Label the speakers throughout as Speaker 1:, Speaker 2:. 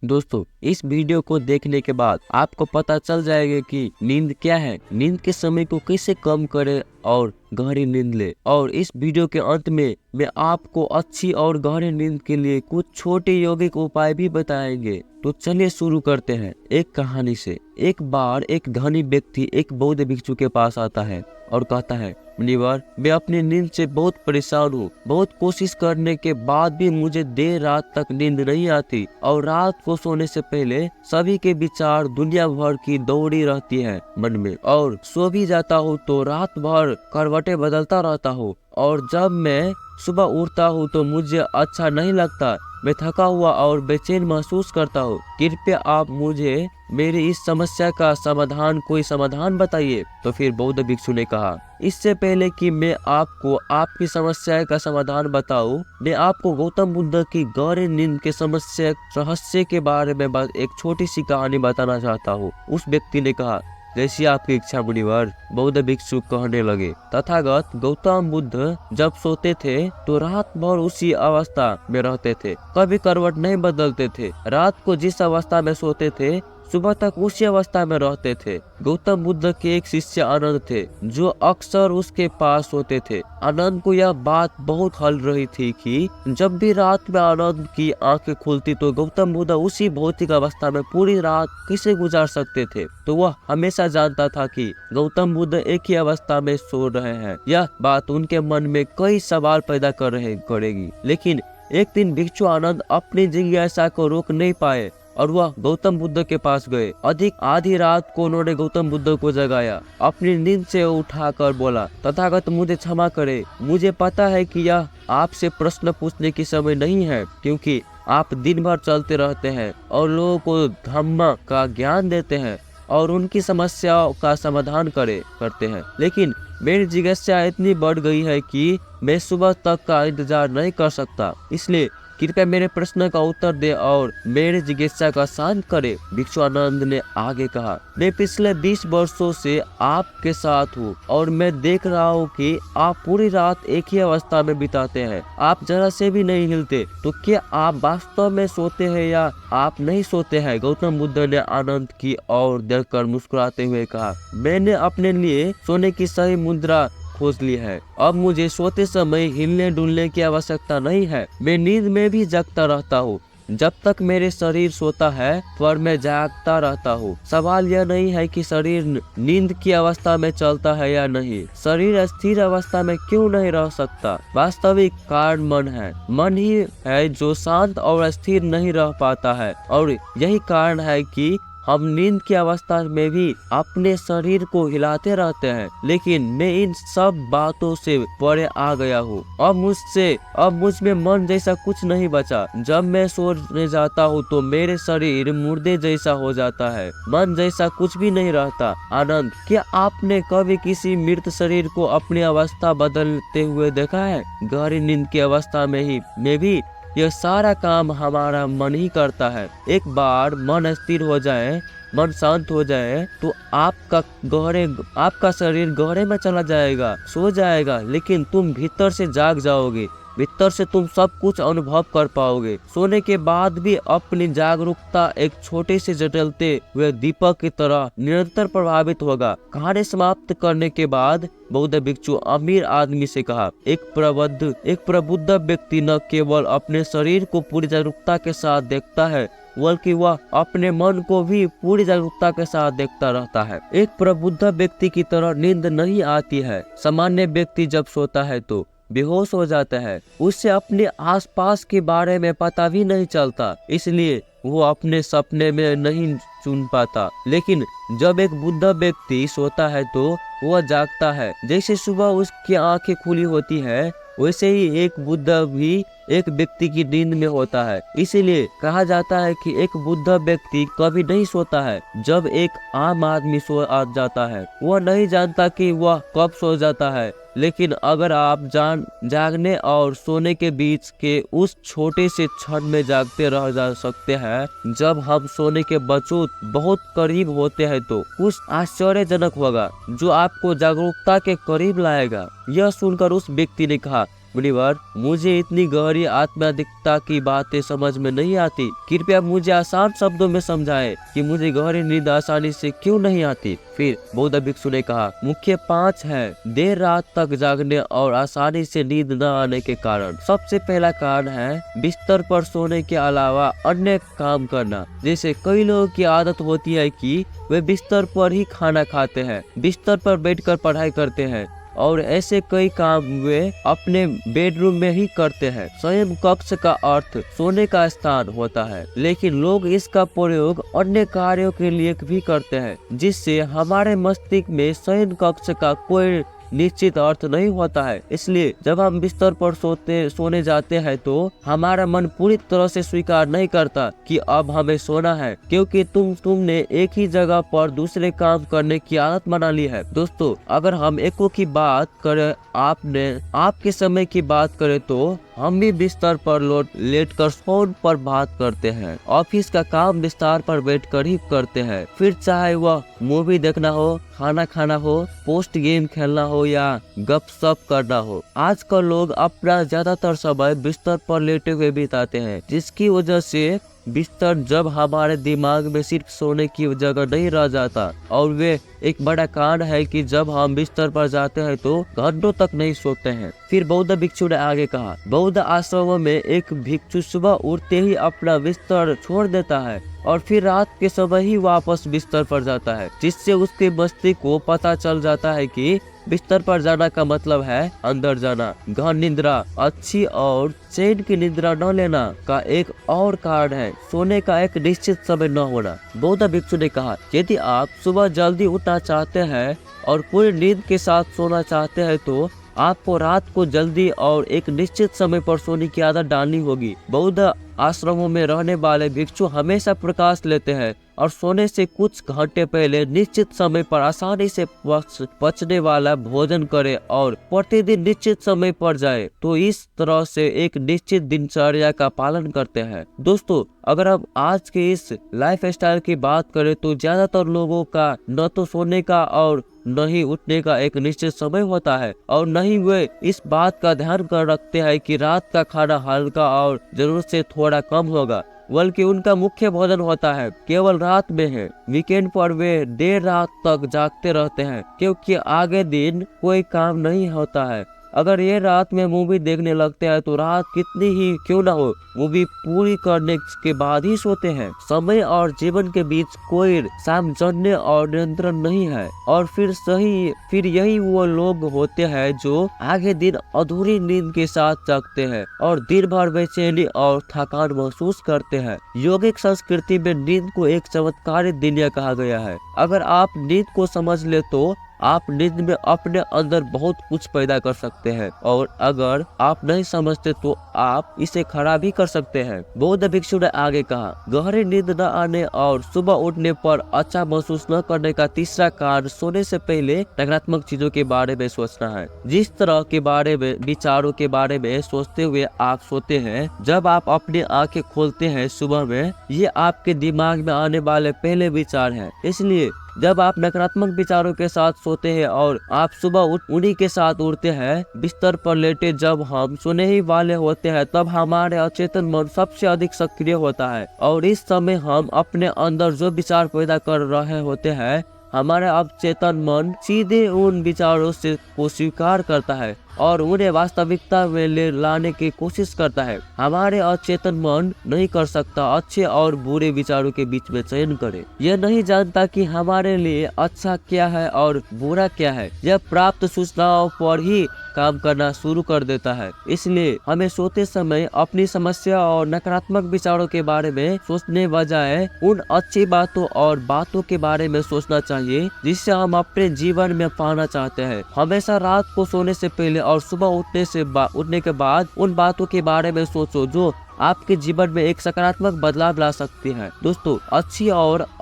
Speaker 1: दोस्तों, इस वीडियो को देखने के बाद आपको पता चल जाएगा कि नींद क्या है, नींद के समय को कैसे कम करें और गहरी नींद ले। और इस वीडियो के अंत में मैं आपको अच्छी और गहरी नींद के लिए कुछ छोटे यौगिक उपाय भी बताएंगे। तो चलिए शुरू करते हैं एक कहानी से। एक बार एक धनी व्यक्ति एक बौद्ध भिक्षु के पास आता है और कहता है, मुनिवर, मैं अपनी नींद से बहुत परेशान हूँ। बहुत कोशिश करने के बाद भी मुझे देर रात तक नींद नहीं आती और रात को सोने से पहले सभी के विचार दुनिया भर की दौड़ी रहती है मन में, और सो भी जाता हूँ तो रात भर करवटें बदलता रहता हूँ, और जब मैं सुबह उठता हूँ तो मुझे अच्छा नहीं लगता। मैं थका हुआ और बेचैन महसूस करता हूँ। कृपया आप मुझे मेरी इस समस्या का कोई समाधान बताइए। तो फिर बौद्ध भिक्षु ने कहा, इससे पहले कि मैं आपको आपकी समस्या का समाधान बताऊं, मैं आपको गौतम बुद्ध की गहरी नींद के समस्या रहस्य के बारे में एक छोटी सी कहानी बताना चाहता हूँ। उस व्यक्ति ने कहा, जैसी आपकी इच्छा मुनिवर। बौद्ध भिक्षु कहने लगे, तथागत गौतम बुद्ध जब सोते थे तो रात भर उसी अवस्था में रहते थे, कभी करवट नहीं बदलते थे। रात को जिस अवस्था में सोते थे सुबह तक उसी अवस्था में रहते थे। गौतम बुद्ध के एक शिष्य आनंद थे जो अक्सर उसके पास होते थे। आनंद को यह बात बहुत हल रही थी कि जब भी रात में आनंद की आंखें खुलती तो गौतम बुद्ध उसी भौतिक अवस्था में पूरी रात कैसे गुजार सकते थे। तो वह हमेशा जानता था कि गौतम बुद्ध एक ही अवस्था में सो रहे हैं। यह बात उनके मन में कई सवाल पैदा करेगी। लेकिन एक दिन भिक्षु आनंद अपनी जिज्ञासा को रोक नहीं पाए और वह गौतम बुद्ध के पास गए। अधिक आधी रात को उन्होंने गौतम बुद्ध को जगाया, अपनी नींद से उठाकर बोला, तथागत मुझे क्षमा करे। मुझे पता है कि यह आपसे प्रश्न पूछने की समय नहीं है, क्योंकि आप दिन भर चलते रहते हैं और लोगों को धम्म का ज्ञान देते हैं और उनकी समस्याओं का समाधान करते हैं। लेकिन मेरी जिज्ञासा इतनी बढ़ गई है कि मैं सुबह तक का इंतजार नहीं कर सकता। इसलिए कृपया मेरे प्रश्न का उत्तर दे और मेरे जिज्ञासा का शांत करे। भिक्षु आनंद ने आगे कहा, मैं पिछले 20 वर्षों से आपके साथ हूँ और मैं देख रहा हूँ कि आप पूरी रात एक ही अवस्था में बिताते हैं। आप जरा से भी नहीं हिलते। तो क्या आप वास्तव में सोते हैं या आप नहीं सोते हैं? गौतम बुद्ध ने आनंद की ओर देखकर मुस्कुराते हुए कहा, मैंने अपने लिए सोने की सही मुद्रा खोज ली है। अब मुझे सोते समय हिलने डुलने की आवश्यकता नहीं है। मैं नींद में भी जागता रहता हूँ। जब तक मेरे शरीर सोता है पर मैं जागता रहता हूँ। सवाल यह नहीं है कि शरीर नींद की अवस्था में चलता है या नहीं, शरीर स्थिर अवस्था में क्यों नहीं रह सकता। वास्तविक कारण मन है। मन ही है जो शांत और स्थिर नहीं रह पाता है, और यही कारण है कि हम नींद की अवस्था में भी अपने शरीर को हिलाते रहते हैं। लेकिन मैं इन सब बातों से परे आ गया हूँ। अब मुझ में मन जैसा कुछ नहीं बचा। जब मैं सोने जाता हूँ तो मेरे शरीर मुर्दे जैसा हो जाता है, मन जैसा कुछ भी नहीं रहता। आनंद, क्या आपने कभी किसी मृत शरीर को अपनी अवस्था बदलते हुए देखा है? गहरी नींद की अवस्था में भी यह सारा काम हमारा मन ही करता है। एक बार मन स्थिर हो जाए, मन शांत हो जाए तो आपका शरीर गहरे में चला जाएगा, सो जाएगा, लेकिन तुम भीतर से जाग जाओगे। भीतर से तुम सब कुछ अनुभव कर पाओगे। सोने के बाद भी अपनी जागरूकता एक छोटे से जलते हुए दीपक की तरह निरंतर प्रभावित होगा। कहानी समाप्त करने के बाद बौद्ध भिक्षु अमीर आदमी से कहा, एक प्रबुद्ध व्यक्ति न केवल अपने शरीर को पूरी जागरूकता के साथ देखता है, बल्कि वह अपने मन को भी पूरी जागरूकता के साथ देखता रहता है। एक प्रबुद्ध व्यक्ति की तरह नींद नहीं आती है। सामान्य व्यक्ति जब सोता है तो बेहोश हो जाता है, उससे अपने आसपास के बारे में पता भी नहीं चलता, इसलिए वो अपने सपने में नहीं सुन पाता। लेकिन जब एक बुद्ध व्यक्ति सोता है तो वह जागता है। जैसे सुबह उसकी आंखें खुली होती है, वैसे ही एक बुद्ध भी एक व्यक्ति की नींद में होता है। इसीलिए कहा जाता है कि एक बुद्ध व्यक्ति कभी नहीं सोता है। जब एक आम आदमी सो जाता है, वह नहीं जानता कि वह कब सो जाता है। लेकिन अगर आप जागने और सोने के बीच के उस छोटे से क्षण में जागते रह जा सकते हैं जब हम सोने के बहुत करीब होते हैं, तो कुछ आश्चर्यजनक होगा जो आपको जागरूकता के करीब लाएगा। यह सुनकर उस व्यक्ति ने कहा, मुनिवर, मुझे इतनी गहरी आत्माधिकता की बातें समझ में नहीं आती। कृपया मुझे आसान शब्दों में समझाएं कि मुझे गहरी नींद आसानी से क्यों नहीं आती। फिर बौद्ध भिक्षु ने कहा, मुख्य 5 है देर रात तक जागने और आसानी से नींद न आने के कारण। सबसे पहला कारण है बिस्तर पर सोने के अलावा अन्य काम करना। जैसे कई लोगों की आदत होती है कि वे बिस्तर पर ही खाना खाते हैं, बिस्तर पर बैठकर पढ़ाई करते हैं और ऐसे कई काम वे अपने बेडरूम में ही करते हैं। शयन कक्ष का अर्थ सोने का स्थान होता है, लेकिन लोग इसका प्रयोग अन्य कार्यों के लिए भी करते हैं, जिससे हमारे मस्तिष्क में शयन कक्ष का कोई निश्चित अर्थ नहीं होता है। इसलिए जब हम बिस्तर पर सोने जाते हैं तो हमारा मन पूरी तरह से स्वीकार नहीं करता कि अब हमें सोना है, क्योंकि तुमने एक ही जगह पर दूसरे काम करने की आदत बना ली है। दोस्तों, अगर हम एको की बात करें, आपके समय की बात करें तो हम भी बिस्तर पर लेटकर फोन पर बात करते हैं। ऑफिस का काम बिस्तर पर बैठकर ही करते हैं, फिर चाहे वह मूवी देखना हो, खाना खाना हो, पोस्ट गेम खेलना हो या गपशप करना हो। आजकल लोग अपना ज्यादातर समय बिस्तर पर लेटे हुए बिताते हैं, जिसकी वजह से बिस्तर जब हमारे दिमाग में सिर्फ सोने की जगह नहीं रह जाता। और वे एक बड़ा कारण है कि जब हम बिस्तर पर जाते हैं तो घंटों तक नहीं सोते हैं। फिर बौद्ध भिक्षु ने आगे कहा, बौद्ध आश्रम में एक भिक्षु सुबह उठते ही अपना बिस्तर छोड़ देता है और फिर रात के समय ही वापस बिस्तर पर जाता है, जिससे उसके मस्तिष्क को पता चल जाता है कि बिस्तर पर जाना का मतलब है अंदर जाना। गहन निद्रा, अच्छी और चैन की निद्रा न लेना का एक और कारण है सोने का एक निश्चित समय न होना। बौद्ध भिक्षु ने कहा, यदि आप सुबह जल्दी उठना चाहते हैं और पूरी नींद के साथ सोना चाहते हैं तो आपको रात को जल्दी और एक निश्चित समय पर सोने की आदत डालनी होगी। बौद्ध आश्रमों में रहने वाले भिक्षु हमेशा प्रकाश लेते हैं और सोने से कुछ घंटे पहले निश्चित समय पर आसानी से पचने वाला भोजन करें और प्रतिदिन निश्चित समय पर जाए, तो इस तरह से एक निश्चित दिनचर्या का पालन करते हैं। दोस्तों, अगर हम आज के इस लाइफ स्टाइल की बात करें तो ज्यादातर लोगों का न तो सोने का और न ही उठने का एक निश्चित समय होता है और न ही वे इस बात का ध्यान कर रखते हैं कि रात का खाना हल्का और जरूरत से थोड़ा कम होगा, बल्कि उनका मुख्य भोजन होता है केवल रात में है। वीकेंड पर वे देर रात तक जागते रहते हैं क्योंकि आगे दिन कोई काम नहीं होता है। अगर ये रात में मूवी देखने लगते हैं तो रात कितनी ही क्यों ना हो, मूवी पूरी करने के बाद ही सोते हैं। समय और जीवन के बीच कोई सामंजस्य और नियंत्रण नहीं है और फिर यही वो लोग होते हैं जो आगे दिन अधूरी नींद के साथ जागते हैं और दिन भर बेचैनी और थकान महसूस करते हैं। यौगिक संस्कृति में नींद को एक चमत्कारी दुनिया कहा गया है। अगर आप नींद को समझ ले तो आप नींद में अपने अंदर बहुत कुछ पैदा कर सकते हैं और अगर आप नहीं समझते तो आप इसे खराब भी कर सकते हैं। बौद्ध भिक्षु ने आगे कहा, गहरी नींद न आने और सुबह उठने पर अच्छा महसूस न करने का तीसरा कारण सोने से पहले नकारात्मक चीजों के बारे में सोचना है। जिस तरह के बारे में विचारों के बारे में सोचते हुए आप सोते हैं, जब आप अपनी आंखें खोलते हैं सुबह में, ये आपके दिमाग में आने वाले पहले विचार हैं। इसलिए जब आप नकारात्मक विचारों के साथ सोते हैं और आप सुबह उन्हीं के साथ उठते हैं, बिस्तर पर लेटे जब हम सोने ही वाले होते हैं, तब हमारे अचेतन मन सबसे अधिक सक्रिय होता है और इस समय हम अपने अंदर जो विचार पैदा कर रहे होते हैं, हमारे अवचेतन मन सीधे उन विचारों को स्वीकार करता है और उन्हें वास्तविकता में ले लाने की कोशिश करता है। हमारे अचेतन मन नहीं कर सकता अच्छे और बुरे विचारों के बीच में चयन करे। यह नहीं जानता कि हमारे लिए अच्छा क्या है और बुरा क्या है। यह प्राप्त सूचनाओं पर ही काम करना शुरू कर देता है। इसलिए हमें सोते समय अपनी समस्या और नकारात्मक विचारों के बारे में सोचने बजाय उन अच्छी बातों और बातों के बारे में सोचना चाहिए जिससे हम अपने जीवन में पाना चाहते हैं। हमेशा रात को सोने से पहले और सुबह उठने के बाद उन बातों के बारे में सोचो जो आपके जीवन में एक सकारात्मक बदलाव ला सकती है। दोस्तों,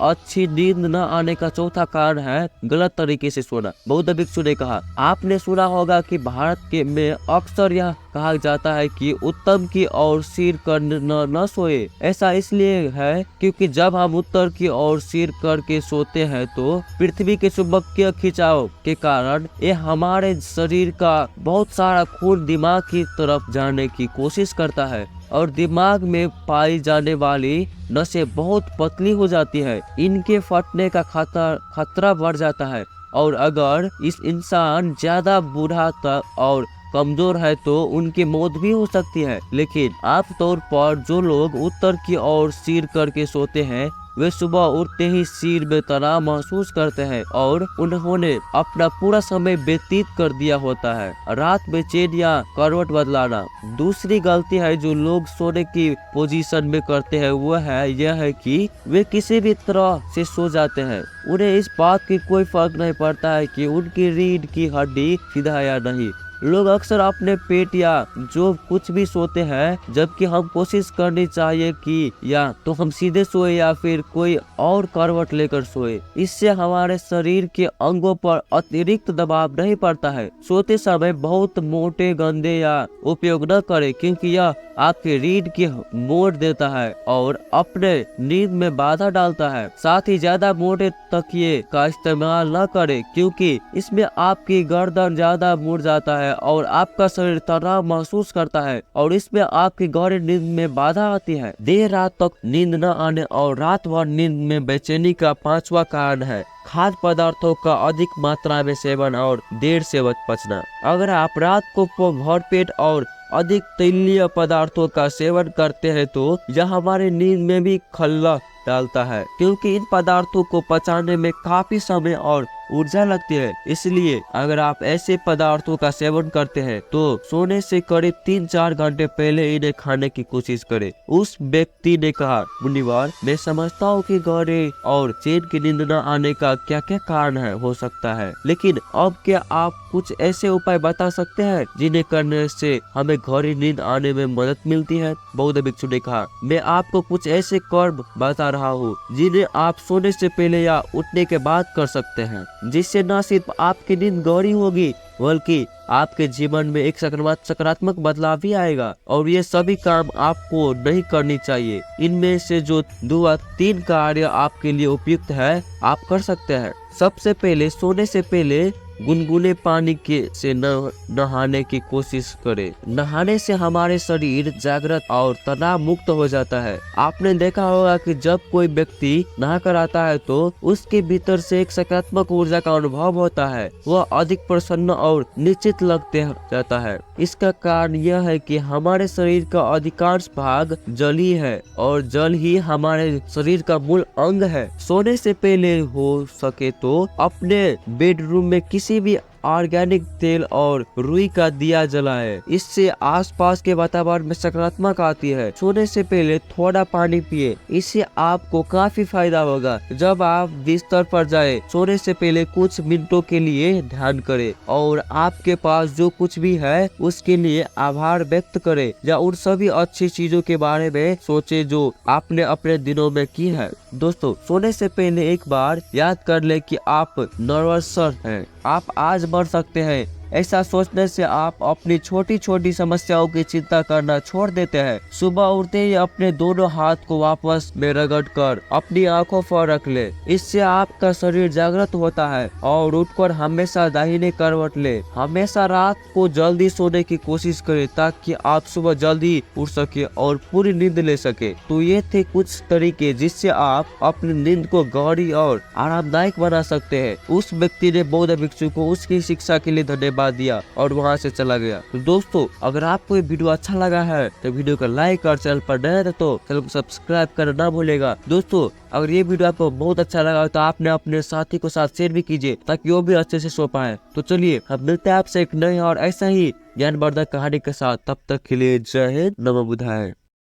Speaker 1: अच्छी नींद न आने का चौथा कारण है गलत तरीके से सोना। बौद्ध भिक्षु ने कहा, आपने सुना होगा कि भारत के में अक्सर यह कहा जाता है कि उत्तम की ओर सिर कर न सोए। ऐसा इसलिए है क्योंकि जब हम उत्तर की ओर सिर करके सोते हैं तो पृथ्वी के चुंबकीय खिंचाव के कारण ये हमारे शरीर का बहुत सारा खून दिमाग की तरफ जाने की कोशिश करता है और दिमाग में पाई जाने वाली नसें बहुत पतली हो जाती है। इनके फटने का खतरा बढ़ जाता है और अगर इस इंसान ज्यादा बूढ़ा और कमजोर है तो उनकी मौत भी हो सकती है। लेकिन आमतौर पर जो लोग उत्तर की ओर सिर करके सोते हैं वे सुबह उठते ही सिर में तनाव महसूस करते हैं और उन्होंने अपना पूरा समय व्यतीत कर दिया होता है। रात में चैन या करवट बदलाना। दूसरी गलती है जो लोग सोने की पोजीशन में करते हैं वह यह है कि वे किसी भी तरह से सो जाते हैं। उन्हें इस बात की कोई फर्क नहीं पड़ता है कि उनकी रीढ़ की हड्डी सीधा या नहीं। लोग अक्सर अपने पेट या जो कुछ भी सोते हैं, जबकि हम कोशिश करनी चाहिए कि या तो हम सीधे सोए या फिर कोई और करवट लेकर सोए। इससे हमारे शरीर के अंगों पर अतिरिक्त दबाव नहीं पड़ता है। सोते समय बहुत मोटे गंदे या उपयोग न करें क्योंकि यह आपकी रीढ़ की मोड़ देता है और अपने नींद में बाधा डालता है। साथ ही ज्यादा मोटे तकिए का इस्तेमाल न करें क्योंकि इसमें आपकी गर्दन ज्यादा मुड़ जाता है और आपका शरीर तनाव महसूस करता है और इसमें आपकी गहरी नींद में बाधा आती है। देर रात तक नींद न आने और रात भर नींद में बेचैनी का पांचवा कारण है खाद्य पदार्थों का अधिक मात्रा में सेवन और देर से बचना। अगर आप रात को भरपेट और अधिक तैलीय पदार्थों का सेवन करते हैं तो यह हमारे नींद में भी खलल डालता है क्योंकि इन पदार्थों को पचाने में काफी समय और ऊर्जा लगती है। इसलिए अगर आप ऐसे पदार्थों का सेवन करते हैं तो सोने से करीब 3-4 घंटे पहले इन्हें खाने की कोशिश करें। उस व्यक्ति ने कहा, मुनिवर, मैं समझता हूँ कि गहरे और चैन की नींद न आने का क्या क्या कारण हो सकता है, लेकिन अब क्या आप कुछ ऐसे उपाय बता सकते हैं जिन्हें करने से हमें गहरी नींद आने में मदद मिलती है? बौद्ध भिक्षु ने कहा, मैं आपको कुछ ऐसे कर्म बता रहा हूँ जिन्हें आप सोने से पहले या उठने के बाद कर सकते हैं, जिससे न सिर्फ आपकी नींद गहरी होगी बल्कि आपके जीवन में एक सकारात्मक बदलाव भी आएगा। और ये सभी काम आपको नहीं करनी चाहिए। इनमें से जो 2 या 3 कार्य आपके लिए उपयुक्त है आप कर सकते हैं। सबसे पहले, सोने से पहले गुनगुने पानी से नहाने की कोशिश करें। नहाने से हमारे शरीर जागृत और तनाव मुक्त हो जाता है। आपने देखा होगा कि जब कोई व्यक्ति नहाकर आता है तो उसके भीतर से एक सकारात्मक ऊर्जा का अनुभव होता है। वह अधिक प्रसन्न और निश्चित लगते जाता है। इसका कारण यह है कि हमारे शरीर का अधिकांश भाग जल ही है और जल ही हमारे शरीर का मूल अंग है। सोने से पहले हो सके तो अपने बेडरूम में किसी भी ऑर्गेनिक तेल और रुई का दिया जलाए। इससे आसपास के वातावरण में सकारात्मक आती है। सोने से पहले थोड़ा पानी पिए, इससे आपको काफी फायदा होगा। जब आप बिस्तर पर जाए, सोने से पहले कुछ मिनटों के लिए ध्यान करें और आपके पास जो कुछ भी है उसके लिए आभार व्यक्त करें या उन सभी अच्छी चीजों के बारे में सोचे जो आपने अपने दिनों में की है। दोस्तों, सोने से पहले एक बार याद कर ले कि आप नर्वस हैं, आप आज बढ़ सकते हैं। ऐसा सोचने से आप अपनी छोटी छोटी समस्याओं की चिंता करना छोड़ देते हैं। सुबह उठते ही अपने दोनों हाथ को वापस में रगड़कर अपनी आंखों पर रख ले। इससे आपका शरीर जागृत होता है और उठकर हमेशा दाहिने करवट ले। हमेशा रात को जल्दी सोने की कोशिश करें ताकि आप सुबह जल्दी उठ सके और पूरी नींद ले सके। तो ये थे कुछ तरीके जिससे आप अपनी नींद को गहरी और आरामदायक बना सकते हैं। उस व्यक्ति ने बौद्ध भिक्षु को उसकी शिक्षा के लिए धन्यवाद दिया और वहां से चला गया। तो दोस्तों, अगर आपको ये वीडियो अच्छा लगा है तो वीडियो को लाइक और चैनल पर नए हैं तो चैनल को सब्सक्राइब करना ना भूलेगा। दोस्तों, अगर ये वीडियो आपको बहुत अच्छा लगा तो आपने अपने साथी को साथ शेयर भी कीजिए ताकि वो भी अच्छे से सो पाए। तो चलिए, हम मिलते हैं आपसे एक नई और ऐसा ही ज्ञानवर्धक कहानी के साथ। तब तक के लिए जय हिंद, नमो बुद्धाय।